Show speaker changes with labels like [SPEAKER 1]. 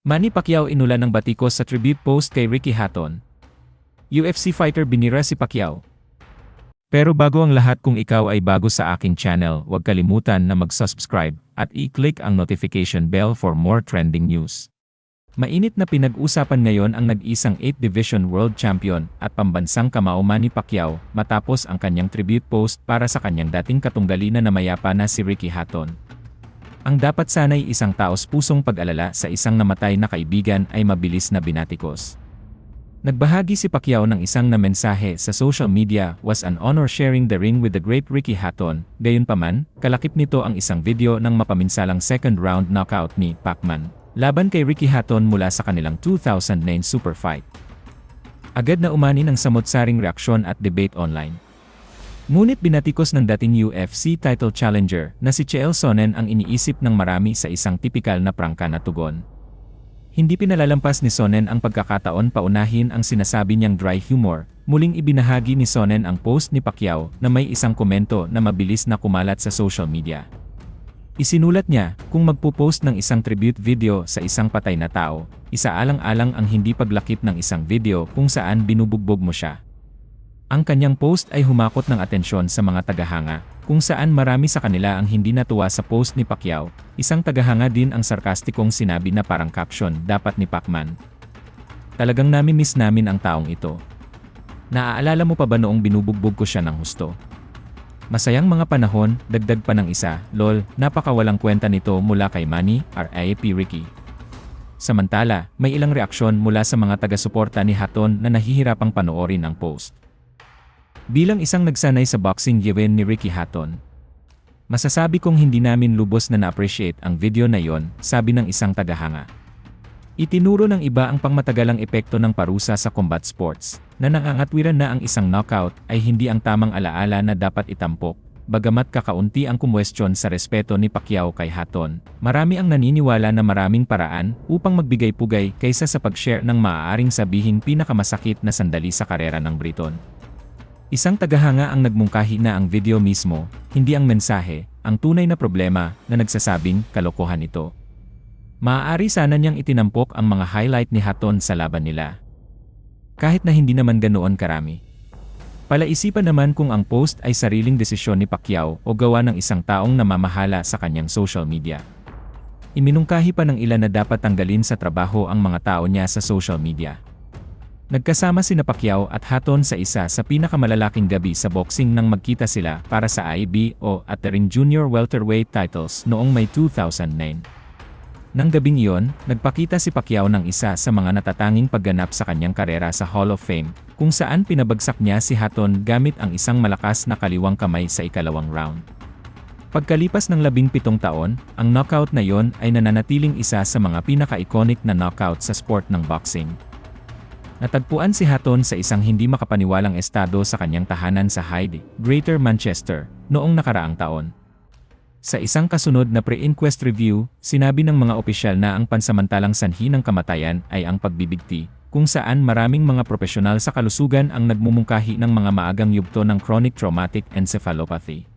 [SPEAKER 1] Manny Pacquiao inulan ng batikos sa tribute post kay Ricky Hatton. UFC fighter binira si Pacquiao. Pero bago ang lahat, kung ikaw ay bago sa aking channel, huwag kalimutan na mag-subscribe at i-click ang notification bell for more trending news. Mainit na pinag-usapan ngayon ang nag-isang 8th Division World Champion at pambansang kamao Manny Pacquiao matapos ang kanyang tribute post para sa kanyang dating katunggali na namayapa na si Ricky Hatton. Ang dapat sana'y isang taos-pusong pag-alala sa isang namatay na kaibigan ay mabilis na binatikos. Nagbahagi si Pacquiao ng isang na mensahe sa social media, "Was an honor sharing the ring with the great Ricky Hatton." Gayunpaman, kalakip nito ang isang video ng mapaminsalang second round knockout ni Pacman laban kay Ricky Hatton mula sa kanilang 2009 super fight. Agad na umani ng samot-saring reaksyon at debate online. Ngunit binatikos ng dating UFC title challenger na si Chael Sonnen ang iniisip ng marami sa isang tipikal na prangka na tugon. Hindi pinalalampas ni Sonnen ang pagkakataon paunahin ang sinasabi niyang dry humor. Muling ibinahagi ni Sonnen ang post ni Pacquiao na may isang komento na mabilis na kumalat sa social media. Isinulat niya, "Kung magpo-post ng isang tribute video sa isang patay na tao, isaalang-alang ang hindi paglakip ng isang video kung saan binubugbog mo siya." Ang kanyang post ay humakot ng atensyon sa mga tagahanga, kung saan marami sa kanila ang hindi natuwa sa post ni Pacquiao. Isang tagahanga din ang sarkastikong sinabi na parang caption, "Dapat ni Pacman. Talagang nami-miss namin ang taong ito. Naaalala mo pa ba noong binubugbog ko siya ng husto? Masayang mga panahon." Dagdag pa ng isa, "Lol, napakawalang kwenta nito mula kay Manny, RIP Ricky." Samantala, may ilang reaksyon mula sa mga taga-suporta ni Hatton na nahihirapang panoorin ang post. Bilang isang nagsanay sa boxing given ni Ricky Hatton, "Masasabi kong hindi namin lubos na na-appreciate ang video na yon," sabi ng isang tagahanga. Itinuro ng iba ang pangmatagalang epekto ng parusa sa combat sports, na nangangatwiran na ang isang knockout ay hindi ang tamang alaala na dapat itampok. Bagamat kakaunti ang kumwestiyon sa respeto ni Pacquiao kay Hatton, marami ang naniniwala na maraming paraan upang magbigay pugay kaysa sa pag-share ng maaaring sabihing pinakamasakit na sandali sa karera ng Briton. Isang tagahanga ang nagmungkahi na ang video mismo, hindi ang mensahe, ang tunay na problema, na nagsasabing kalokohan ito. Maaari sana niyang itinampok ang mga highlight ni Hatton sa laban nila. Kahit na hindi naman ganoon karami. Palaisipan naman kung ang post ay sariling desisyon ni Pacquiao o gawa ng isang taong namamahala sa kanyang social media. Iminungkahi pa ng ilan na dapat tanggalin sa trabaho ang mga tao niya sa social media. Nagkasama sina Pacquiao at Hatton sa isa sa pinakamalalaking gabi sa boxing nang magkita sila para sa IBO at the Ring Junior Welterweight titles noong May 2009. Nang gabing iyon, nagpakita si Pacquiao ng isa sa mga natatanging pagganap sa kanyang karera sa Hall of Fame, kung saan pinabagsak niya si Hatton gamit ang isang malakas na kaliwang kamay sa ikalawang round. Pagkalipas ng 17 taon, ang knockout na iyon ay nananatiling isa sa mga pinaka-iconic na knockout sa sport ng boxing. Natagpuan si Hatton sa isang hindi makapaniwalang estado sa kanyang tahanan sa Hyde, Greater Manchester, noong nakaraang taon. Sa isang kasunod na pre-inquest review, sinabi ng mga opisyal na ang pansamantalang sanhi ng kamatayan ay ang pagbibigti, kung saan maraming mga profesional sa kalusugan ang nagmumungkahi ng mga maagang yugto ng chronic traumatic encephalopathy.